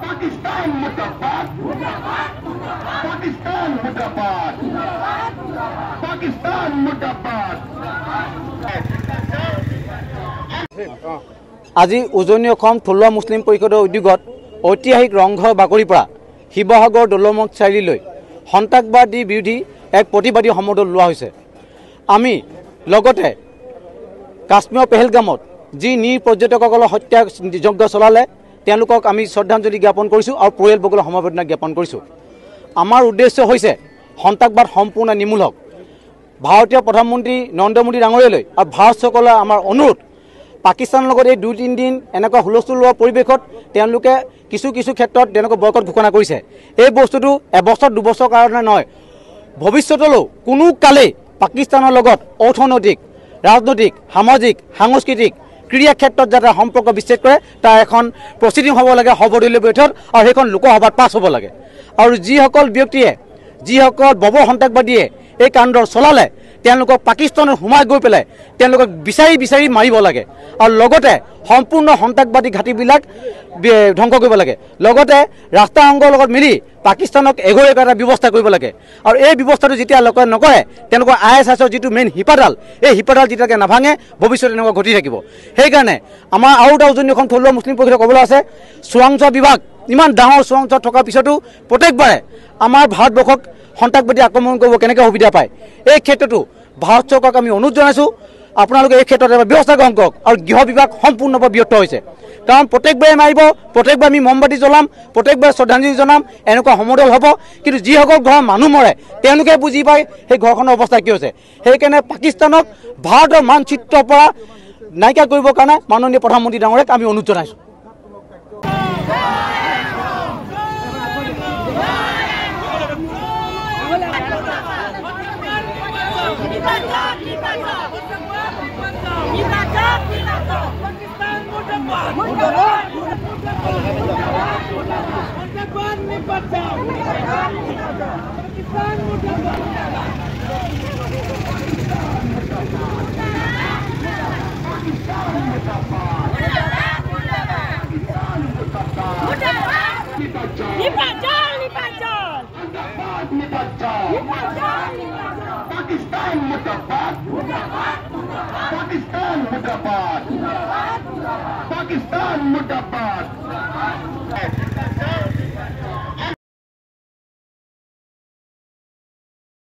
Pakistan murdabad. Pakistan murdabad. Pakistan murdabad. আজি উজনি অসম থলুৱা মুছলিম পৰিষদৰ উদ্যোগত ঐতিহাসিক ৰংঘৰ বাকৰিৰ পৰা শিৱসাগৰ দলমত চাৰিলৈ সন্ত্ৰাসবাদী বিৰোধী এক প্ৰতিবাদী সমদল লোৱা হৈছে। আমি লগতে কাশ্মীৰৰ পেহেলগামত যি নিৰ পৰ্যটকসকলৰ হত্যা যজ্ঞ চলালে তেওঁলোকক আমি শ্ৰদ্ধাঞ্জলি জ্ঞাপন কৰিছোঁ আৰু পৰিয়ালবৰ্গলৈ সমবেদনা জ্ঞাপন কৰিছোঁ। আমাৰ উদ্দেশ্য হৈছে সন্ত্ৰাসবাদ সম্পূৰ্ণ নিৰ্মূল। ভাৰতীয় প্ৰধানমন্ত্ৰী নৰেন্দ্ৰ মোদী ডাঙৰীয়ালৈ আৰু ভাৰত চৰকাৰৰ আমাৰ অনুৰোধ, পাকিস্তানৰ লগত এই 2-3 দিন এনেকুৱা হুলস্থুলীয়া পৰিৱেশত তেওঁলোকে কিছু ক্ষেত্ৰত তেওঁলোকে বয়কট ঘোষণা কৰিছে। এই বস্তুটো এবছৰ 2 বছৰ কাৰণে নহয়, ভৱিষ্যতলৈও কোনো কালেই পাকিস্তানৰ লগত অৰ্থনৈতিক, ৰাজনৈতিক, সামাজিক, সাংস্কৃতিক, ক্ৰীড়া ক্ষেত্ৰত যাতে সম্পৰ্ক বিচ্ছেদ কৰে তাৰ এখন প্ৰচিডিং হ'ব লাগে সৰ্বদলীয় বৈঠক, আৰু সেইখন লোকসভাত পাছ হ'ব লাগে। আৰু যিসকল ব্যক্তিয়ে যিসকল বৰ্বৰ সন্ত্ৰাসবাদীয়ে এই কাণ্ডৰ চলালে তেওঁলোকক পাকিস্তানত সোমাই গৈ পেলাই তেওঁলোকক বিচাৰি মাৰিব লাগে, আৰু লগতে সম্পূৰ্ণ সন্ত্ৰাসবাদী ঘাটিবিলাক ধ্বংস কৰিব লাগে। লগতে ৰাষ্ট্ৰসংঘৰ লগত মিলি পাকিস্তানক এঘৰে এটা ব্যৱস্থা কৰিব লাগে। আৰু এই ব্যৱস্থাটো যেতিয়া লোকে নকৰে তেওঁলোকৰ ISISৰ যিটো মেইন শিপাডাল, এই শিপাডাল যেতিয়ালৈকে নাভাঙে ভৱিষ্যতে এনেকুৱা ঘটি থাকিব। সেইকাৰণে আমাৰ আৰু এটা উজনি অসম থলুৱা মুছলিম পৰিষদে ক'বলৈ আছে, চোৰাংচোৱা বিভাগ ইমান ডাঙৰ চোৰাংচোৱা থকাৰ পিছতো প্ৰত্যেকবাৰে আমাৰ ভাৰতবৰ্ষক সন্ত্ৰাসবাদী আক্ৰমণ কৰিব কেনেকৈ সুবিধা পায়। এই ক্ষেত্ৰতো ভাৰত চৰকাৰক আমি অনুৰোধ জনাইছোঁ, আপোনালোকে এই ক্ষেত্ৰত এটা ব্যৱস্থা গ্ৰহণ কৰক। আৰু গৃহ বিভাগ সম্পূৰ্ণভাৱে ব্যৰ্থ হৈছে, কাৰণ প্ৰত্যেকবাৰে মাৰিব, প্ৰত্যেকবাৰে আমি মমবাতি জ্বলাম, প্ৰত্যেকবাৰে শ্ৰদ্ধাঞ্জলি জনাম, এনেকুৱা সমদল হ'ব। কিন্তু যিসকল ঘৰৰ মানুহ মৰে তেওঁলোকে বুজি পায় সেই ঘৰখনৰ অৱস্থা কি হৈছে। সেইকাৰণে পাকিস্তানক ভাৰতৰ মানচিত্ৰৰ পৰা নাইকিয়া কৰিবৰ কাৰণে মাননীয় প্ৰধানমন্ত্ৰী ডাঙৰীয়াক আমি অনুৰোধ জনাইছোঁ। Pakistan murdabad. Pakistan murdabad. Pakistan murdabad.